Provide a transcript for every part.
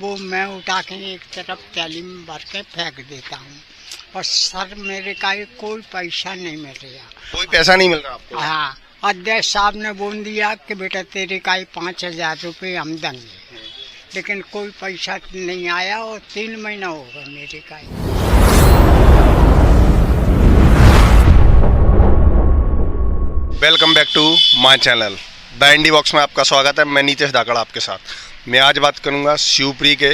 वो मैं उठा के एक तरफ थैली में भर के फेंक देता हूँ। और सर मेरे का कोई पैसा नहीं मिल रहा। कोई पैसा नहीं मिल रहा आपको? हाँ, अध्यक्ष साहब ने बोल दिया कि बेटा तेरे का 5,000 रुपये आमदन है, लेकिन कोई पैसा नहीं आया और 3 महीना हो गया मेरे का। Welcome back to my channel the Indie Box में आपका स्वागत है। मैं नीतीश धाकड़ आपके साथ। मैं आज बात करूंगा शिवपुरी के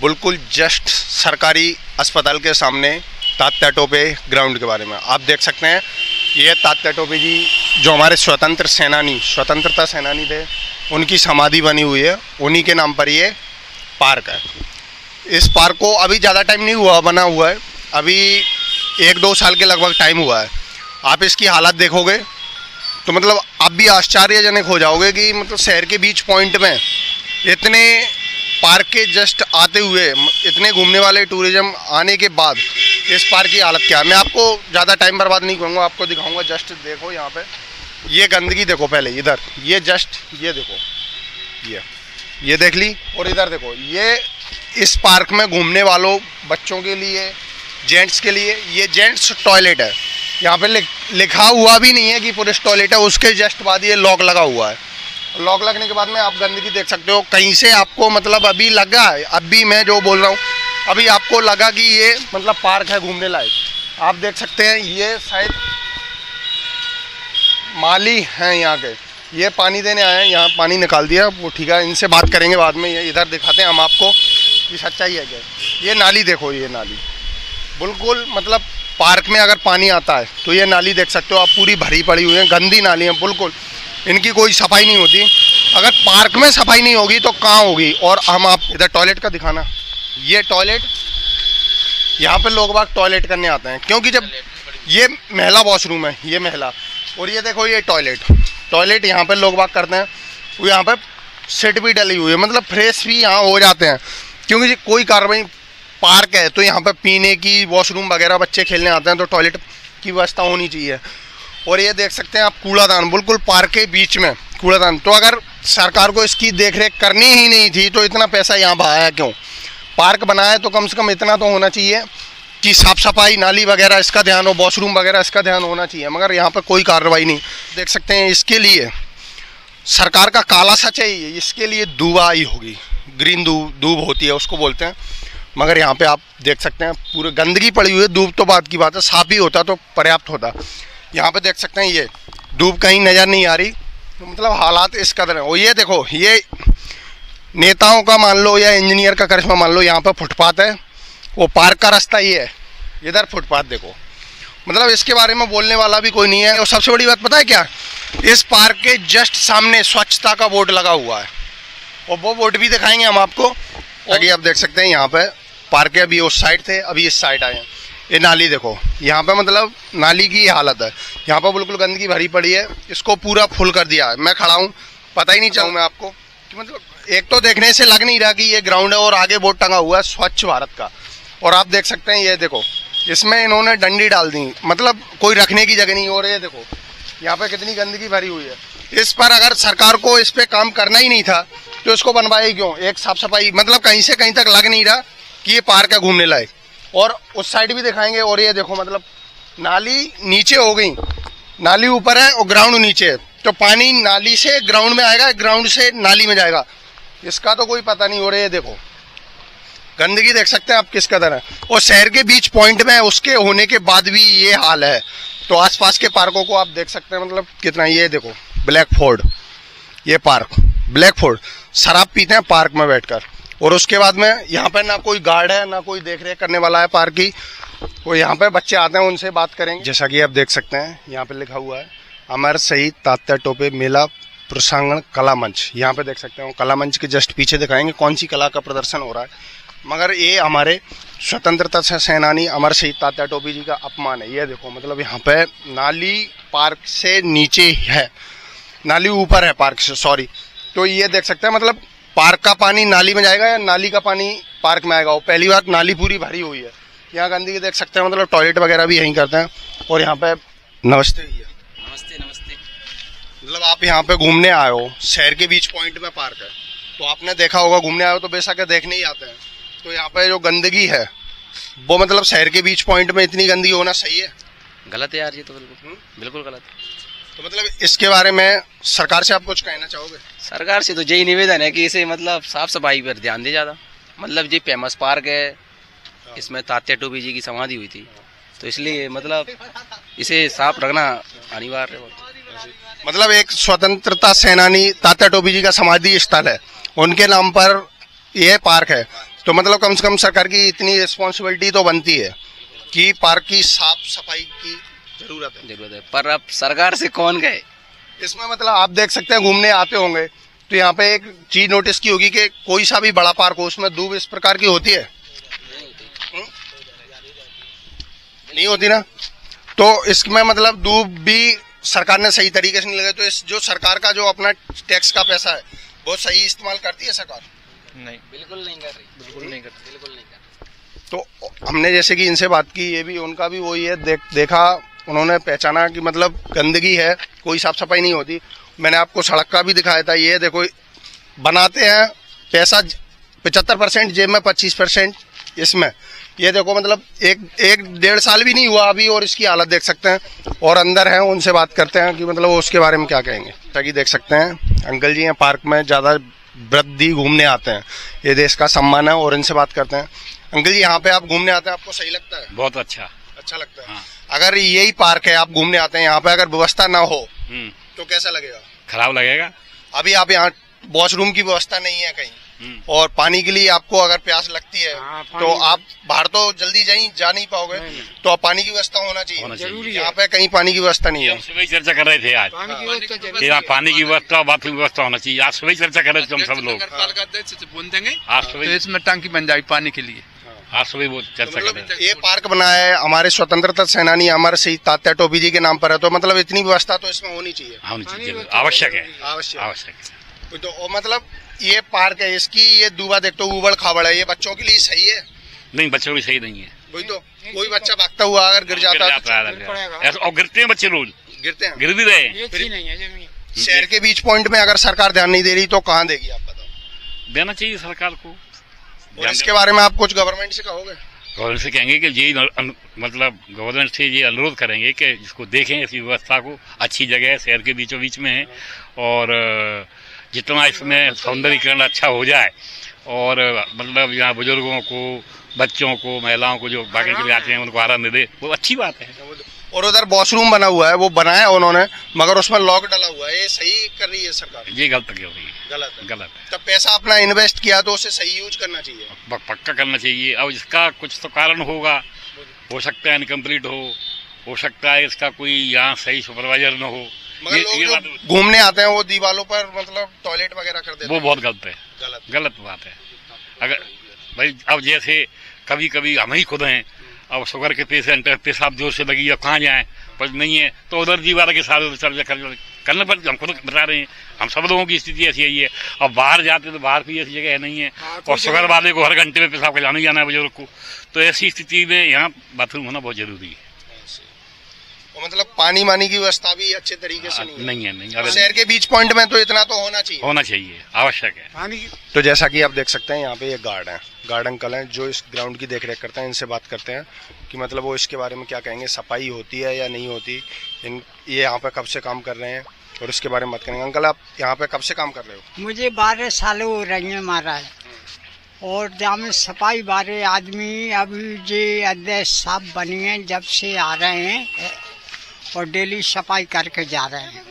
बिल्कुल जस्ट सरकारी अस्पताल के सामने तात्या टोपे ग्राउंड के बारे में। आप देख सकते हैं ये तात्या टोपे जी जो हमारे स्वतंत्रता सेनानी थे, उनकी समाधि बनी हुई है। उन्हीं के नाम पर ये पार्क है। इस पार्क को अभी ज़्यादा टाइम नहीं हुआ बना हुआ है, अभी 1-2 साल के लगभग टाइम हुआ है। आप इसकी हालत देखोगे तो मतलब आप भी आश्चर्यजनक हो जाओगे कि मतलब शहर के बीच पॉइंट में इतने पार्क के जस्ट आते हुए इतने घूमने वाले टूरिज्म आने के बाद इस पार्क की हालत क्या है। मैं आपको ज़्यादा टाइम बर्बाद नहीं करूँगा, आपको दिखाऊंगा। जस्ट देखो यहाँ पे ये गंदगी देखो, पहले इधर ये जस्ट ये देखो, ये देख ली। और इधर देखो, ये इस पार्क में घूमने वालों बच्चों के लिए, जेंट्स के लिए ये जेंट्स टॉयलेट है। यहाँ पे लिखा हुआ भी नहीं है कि पुरुष टॉयलेट है, उसके जस्ट बाद ये लॉक लगा हुआ है। लॉक लगने के बाद में आप गंदगी देख सकते हो। कहीं से आपको मतलब अभी लगा है, अभी मैं जो बोल रहा हूँ अभी आपको लगा कि ये मतलब पार्क है घूमने लायक। आप देख सकते हैं ये शायद माली हैं यहाँ के, ये पानी देने आए हैं, यहाँ पानी निकाल दिया वो, ठीक है। इनसे बात करेंगे बाद में। ये इधर दिखाते हैं हम आपको कि सच्चाई है क्या। ये नाली देखो, ये नाली बिल्कुल मतलब पार्क में अगर पानी आता है तो ये नाली देख सकते हो आप, पूरी भरी पड़ी हुई है, गंदी नाली है बिल्कुल। इनकी कोई सफाई नहीं होती। अगर पार्क में सफाई नहीं होगी तो कहाँ होगी। और हम आप इधर टॉयलेट का दिखाना, ये टॉयलेट यहाँ पे लोग बाग टॉयलेट करने आते हैं, क्योंकि जब ये महिला वॉशरूम है, ये महिला, और ये देखो ये टॉयलेट यहाँ पे लोग बाग करते हैं। वो यहाँ पे सीट भी डली हुई है, मतलब फ्रेश भी यहाँ हो जाते हैं, क्योंकि कोई कार्रवाई पार्क है तो यहाँ पे पीने की वॉशरूम वगैरह, बच्चे खेलने आते हैं तो टॉयलेट की व्यवस्था होनी चाहिए। और ये देख सकते हैं आप कूड़ादान, बिल्कुल पार्क के बीच में कूड़ादान। तो अगर सरकार को इसकी देखरेख करनी ही नहीं थी तो इतना पैसा यहाँ बहाया क्यों। पार्क बनाया तो कम से कम इतना तो होना चाहिए कि साफ़ सफाई, नाली वगैरह इसका ध्यान हो, वॉशरूम वगैरह इसका ध्यान होना चाहिए, मगर यहाँ पर कोई कार्रवाई नहीं। देख सकते हैं इसके लिए सरकार का काला सा चाहिए, इसके लिए दूब आई होगी, ग्रीन दूब होती है उसको बोलते हैं, मगर यहाँ पे आप देख सकते हैं पूरी गंदगी पड़ी हुई है। दूब तो बात की बात है, साफ ही होता तो पर्याप्त होता। यहाँ पे देख सकते हैं ये दूब कहीं नज़र नहीं आ रही, तो मतलब हालात इस कदर है। और ये देखो, ये नेताओं का मान लो या इंजीनियर का करिश्मा मान लो, यहाँ पे फुटपाथ है, वो पार्क का रास्ता ये है, इधर फुटपाथ देखो। मतलब इसके बारे में बोलने वाला भी कोई नहीं है। और सबसे बड़ी बात पता है क्या, इस पार्क के जस्ट सामने स्वच्छता का बोर्ड लगा हुआ है, और वो बोर्ड भी दिखाएंगे हम आपको। आगे आप देख सकते हैं यहाँ पे पार्क है, अभी उस साइड थे, अभी इस साइड आए हैं। ये नाली देखो, यहाँ पे मतलब नाली की हालत है, यहाँ पे बिल्कुल गंदगी भरी पड़ी है। इसको पूरा फुल कर दिया है। मैं खड़ा हूँ, पता ही नहीं चाहूँ मैं आपको कि मतलब एक तो देखने से लग नहीं रहा कि ये ग्राउंड है, और आगे बोर्ड टंगा हुआ है स्वच्छ भारत का। और आप देख सकते हैं ये देखो, इसमें इन्होंने डंडी डाल दी, मतलब कोई रखने की जगह नहीं। और ये देखो यहाँ पे कितनी गंदगी भरी हुई है। इस पर अगर सरकार को इस पर काम करना ही नहीं था तो इसको बनवाए क्यों। एक साफ सफाई मतलब कहीं से कहीं तक लग नहीं रहा कि ये पार्क है घूमने लायक। और उस साइड भी दिखाएंगे। और ये देखो मतलब नाली नीचे हो गई, नाली ऊपर है और ग्राउंड नीचे है, तो पानी नाली से ग्राउंड में आएगा, ग्राउंड से नाली में जाएगा, इसका तो कोई पता नहीं। हो रहा है, ये देखो गंदगी देख सकते हैं आप किस कदर है। और शहर के बीच पॉइंट में उसके होने के बाद भी ये हाल है, तो आसपास के पार्कों को आप देख सकते हैं मतलब कितना। ये देखो ब्लैक फोर्ड, ये पार्क ब्लैक फोर्ड, शराब पीते हैं पार्क में बैठकर। और उसके बाद में यहाँ पे ना कोई गार्ड है, ना कोई देख रेख करने वाला है पार्क की। वो यहाँ पे बच्चे आते हैं, उनसे बात करेंगे। जैसा कि आप देख सकते हैं यहाँ पे लिखा हुआ है अमर शहीद तात्या टोपे मेला प्रसांगण कला मंच। यहाँ पे देख सकते हैं कला मंच के जस्ट पीछे दिखाएंगे कौन सी कला का प्रदर्शन हो रहा है। मगर ये हमारे स्वतंत्रता सेनानी अमर शहीद तात्या टोपे जी का अपमान है। ये देखो मतलब यहाँ पे नाली पार्क से नीचे है, नाली ऊपर है पार्क से, सॉरी। तो ये देख सकते हैं मतलब पार्क का पानी नाली में जाएगा या नाली का पानी पार्क में आएगा। वो पहली बात, नाली पूरी भरी हुई है। यहाँ गंदगी देख सकते हैं, मतलब टॉयलेट वगैरह भी यहीं करते हैं। और यहाँ पे नमस्ते भैया। नमस्ते नमस्ते। मतलब आप यहाँ पे घूमने आए हो, शहर के बीच पॉइंट में पार्क है, तो आपने देखा होगा, घूमने आए हो तो बेशक देखने ही आते हैं। तो यहाँ पे जो गंदगी है वो मतलब शहर के बीच पॉइंट में इतनी गंदगी होना सही है? गलत है यार, ये तो बिल्कुल गलत है। तो मतलब इसके बारे में सरकार से आप कुछ कहना चाहोगे? सरकार से तो यही निवेदन है कि इसे मतलब साफ सफाई पर ध्यान दे ज्यादा। मतलब ये फेमस पार्क है, इसमें तात्या टोपी जी की समाधि हुई थी, तो इसलिए मतलब इसे साफ रखना अनिवार्य है। मतलब एक स्वतंत्रता सेनानी तात्या टोपी जी का समाधि स्थल है, उनके नाम पर यह पार्क है, तो मतलब कम से कम सरकार की इतनी रिस्पॉन्सिबिलिटी तो बनती है कि पार्क की साफ सफाई की जरूरत है। पर अब सरकार से कौन गए इसमें? मतलब आप देख सकते हैं, घूमने आते होंगे तो यहाँ पे एक चीज नोटिस की होगी कि कोई सा भी बड़ा पार्क हो उसमें दूब इस प्रकार की होती है? नहीं होती ना। तो इसमें मतलब दूब भी सरकार ने सही तरीके से नहीं लगाई, तो इस जो सरकार का जो अपना टैक्स का पैसा है वो सही इस्तेमाल करती है सरकार? नहीं, बिल्कुल नहीं कर रही, बिल्कुल नहीं कर रही। तो हमने जैसे कि इनसे बात की, ये भी उनका भी वही है, देखा, उन्होंने पहचाना कि मतलब गंदगी है, कोई साफ सफाई नहीं होती। मैंने आपको सड़क का भी दिखाया था, ये देखो बनाते हैं, पैसा 75% जेब में, 25% इसमें। ये देखो मतलब एक 1.5 साल भी नहीं हुआ अभी और इसकी हालत देख सकते हैं। और अंदर हैं, उनसे बात करते हैं कि मतलब वो उसके बारे में क्या कहेंगे। ताकि देख सकते हैं अंकल जी हैं, पार्क में ज़्यादा वृद्धि घूमने आते हैं, ये देश का सम्मान है, और इनसे बात करते हैं। अंकल जी, यहाँ पे आप घूमने आते हैं, आपको सही लगता है? बहुत अच्छा लगता है। हाँ। अगर यही पार्क है, आप घूमने आते हैं, यहाँ पे अगर व्यवस्था ना हो तो कैसा लगेगा? खराब लगेगा। अभी आप यहाँ वॉशरूम की व्यवस्था नहीं है कहीं, और पानी के लिए आपको अगर प्यास लगती है तो आप बाहर तो जल्दी जा नहीं पाओगे, तो आप पानी की व्यवस्था होना चाहिए। यहाँ पे कहीं पानी की व्यवस्था नहीं है। सुबह चर्चा कर रहे थे आज कि यहाँ पानी की व्यवस्था, बाथरूम व्यवस्था होना चाहिए। आज सुबह चर्चा कर रहे थे हम सब लोग। आज सुबह इसमें टंकी बन जाएगी पानी के लिए। आज सुबह वो चर्चा कर रहे थे। ये पार्क बनाया है हमारे स्वतंत्रता सेनानी अमर सिंह तात्या टोपी जी के नाम पर है, तो मतलब इतनी व्यवस्था तो इसमें होनी चाहिए। आवश्यक है, आवश्यक। तो मतलब ये पार्क है, इसकी ये दूबा देख तो उबड़ खाबड़ है, ये बच्चों के लिए सही है? नहीं, बच्चों के लिए सही नहीं है। वही तो, कोई बच्चा भागता हुआ अगर गिर जाता है और गिरते हैं बच्चे, रोज गिरते हैं, गिर भी रहे। शहर के बीच पॉइंट में अगर सरकार ध्यान नहीं दे रही तो कहाँ देगी, आप बताओ? देना चाहिए सरकार को। और इसके बारे में आप कुछ गवर्नमेंट से कहोगे? गवर्नमेंट से कहेंगे कि ये मतलब गवर्नमेंट से ये अनुरोध करेंगे कि इसको देखें, इस व्यवस्था को। अच्छी जगह है, शहर के बीचों बीच में है, और जितना इसमें सौंदर्यीकरण अच्छा हो जाए, और मतलब यहाँ बुजुर्गों को, बच्चों को, महिलाओं को जो भागने के लिए आते हैं उनको आराम दे, वो अच्छी बात है। और उधर वॉशरूम बना हुआ है, वो बनाया उन्होंने, मगर उसमें लॉक डला हुआ है, ये सही कर रही है सरकार? ये गलत क्यों रही है? गलत है। तब पैसा अपना इन्वेस्ट किया तो उसे सही यूज करना चाहिए, पक्का करना चाहिए। अब इसका कुछ तो कारण होगा, हो सकता है इनकम्प्लीट हो सकता है इसका कोई यहाँ सही सुपरवाइजर न हो। मगर लोग घूमने आते हैं वो दीवारों पर मतलब टॉयलेट वगैरह कर देते हैं, वो बहुत गलत है, गलत बात है। अगर भाई अब जैसे कभी कभी हम ही खुद हैं, अब शुगर के पेशेंट पेशाब जोर से लगी, अब कहाँ जाए, पर नहीं है तो उधर दीवार के साथ करना पड़ता। हम खुद बता रहे हैं, हम सब लोगों की स्थिति ऐसी है। अब बाहर जाते तो बाहर कोई ऐसी जगह नहीं है, और शुगर वाले को हर घंटे में पेशाब का जाना है बुजुर्ग को, तो ऐसी स्थिति में यहाँ बाथरूम होना बहुत जरूरी है। मतलब पानी मानी की व्यवस्था भी अच्छे तरीके से नहीं है। शहर के बीच पॉइंट में तो इतना तो होना चाहिए, आवश्यक है। तो जैसा कि आप देख सकते हैं यहाँ पे ये गार्ड अंकल हैं जो इस ग्राउंड की देखरेख करते हैं। इनसे बात करते हैं कि मतलब वो इसके बारे में क्या कहेंगे, सफाई होती है या नहीं होती, ये यहाँ पे कब से काम कर रहे हैं और इसके बारे में बात करेंगे। अंकल, आप यहाँ पे कब से काम कर रहे हो? मुझे 12 साल हो रही है महाराज, और जहाँ में सफाई 12 आदमी अभी जे अध्यक्ष साहब बनी है जब से आ रहे हैं, और डेली सफाई करके जा रहे हैं।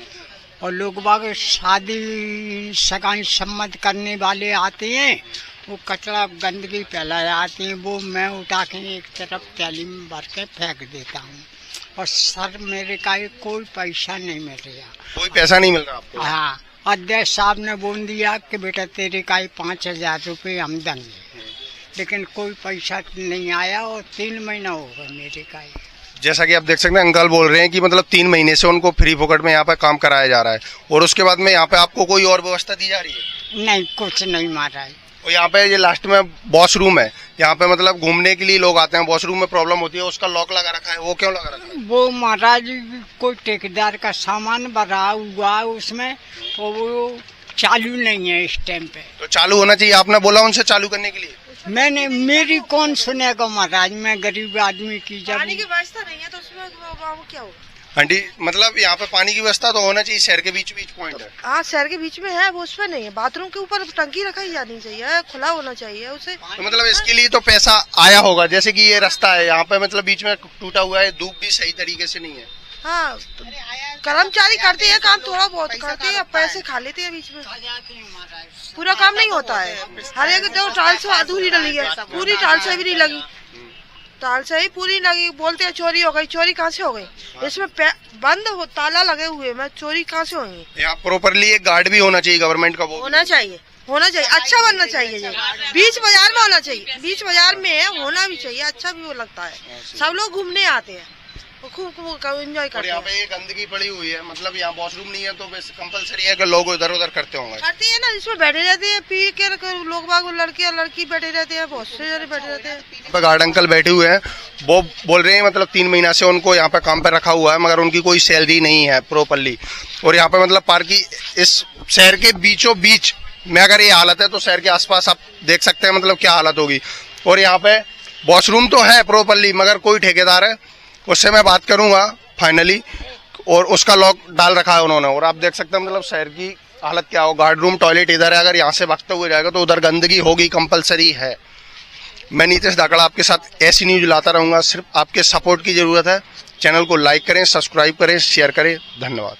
और लोग बाग शादी सगाई सम्मत करने वाले आते हैं, वो कचरा गंदगी फैलाए आती है, वो मैं उठा के एक तरफ थैली में भर के फेंक देता हूँ। और सर मेरे का कोई पैसा नहीं मिल रहा। कोई पैसा नहीं मिल रहा आपको? हाँ, अध्यक्ष साहब ने बोल दिया कि बेटा तेरे का 5,000 रुपये आमदनी है, लेकिन कोई पैसा नहीं आया, और 3 महीना हो गया मेरे का। जैसा कि आप देख सकते हैं अंकल बोल रहे हैं कि मतलब 3 महीने से उनको फ्री फोकट में यहाँ पे काम कराया जा रहा है, और उसके बाद में यहाँ पे आपको कोई और व्यवस्था दी जा रही है? नहीं, कुछ नहीं महाराज। और यहाँ पे ये लास्ट में वॉशरूम है, यहाँ पे मतलब घूमने के लिए लोग आते हैं, वॉशरूम में प्रॉब्लम होती है, उसका लॉक लगा रखा है, वो क्यों लगा रखा है? वो महाराज कोई ठेकेदार का सामान भरा हुआ उसमें, तो वो चालू नहीं है इस टाइम पे। तो चालू होना चाहिए, आपने बोला उनसे चालू करने के लिए। मैंने मेरी कौन सुनेगा महाराज, मैं गरीब आदमी की जब पानी की व्यवस्था नहीं है तो उसमें वो क्या होगा। आंटी मतलब यहाँ पे पानी की व्यवस्था तो होना चाहिए, शहर के बीच बीच पॉइंट है। हाँ शहर के बीच में है, वो उसमें नहीं है। बाथरूम के ऊपर टंकी रखाई जानी चाहिए, खुला होना चाहिए उसे। तो मतलब इसके लिए तो पैसा आया होगा, जैसे कि ये रास्ता है यहाँ पे मतलब बीच में टूटा हुआ है, धूप भी सही तरीके से नहीं है। हाँ कर्मचारी करते हैं काम, थोड़ा बहुत करते हैं, पैसे खा लेते हैं बीच में, पूरा काम नहीं होता है। हर एक जो टाइल्स अधूरी डली है, पूरी टाइल्स भी नहीं लगी, टाइल्स ही पूरी लगी। बोलते हैं चोरी हो गई, चोरी कहाँ से हो गई? इसमें बंद हो, ताला लगे हुए में चोरी कहाँ से होगी? यहाँ प्रॉपरली एक गार्ड भी होना चाहिए गवर्नमेंट का, वो होना चाहिए, होना चाहिए, अच्छा बनना चाहिए। ये बीच बाजार में होना चाहिए, बीच बाजार में होना भी चाहिए, अच्छा भी वो लगता है। सब लोग घूमने आते हैं, खूब एंजॉय और करते यहाँ हैं। पे ये गंदगी पड़ी हुई है, मतलब यहाँ वॉशरूम नहीं है तो कंपलसरी है कि लोग इधर उधर करते होंगे। करते हैं ना, इसमें बैठे रहते हैं, पी के लोग बाग, लड़के और लड़की बैठे रहते हैं, बहुत से जने बैठे रहते हैं। यहाँ पे गार्ड अंकल बैठे हुए हैं, वो बोल रहे हैं मतलब 3 महीना से उनको यहाँ पे काम पे रखा हुआ है, मगर उनकी कोई सैलरी नहीं है प्रॉपरली। और यहाँ पे मतलब पार्क की इस शहर के बीचों बीच में अगर ये हालत है तो शहर के आसपास आप देख सकते हैं मतलब क्या हालत होगी। और यहाँ पे वॉशरूम तो है प्रॉपरली, मगर कोई ठेकेदार है, उससे मैं बात करूंगा फाइनली, और उसका लॉक डाल रखा है उन्होंने। और आप देख सकते हैं मतलब शहर की हालत क्या हो। गार्ड रूम टॉयलेट इधर है, अगर यहाँ से भागते हुए जाएगा तो उधर गंदगी होगी, कंपलसरी है। मैं नीतीश धाकड़ा आपके साथ ऐसी न्यूज लाता रहूंगा, सिर्फ आपके सपोर्ट की जरूरत है। चैनल को लाइक करें, सब्सक्राइब करें, शेयर करें। धन्यवाद।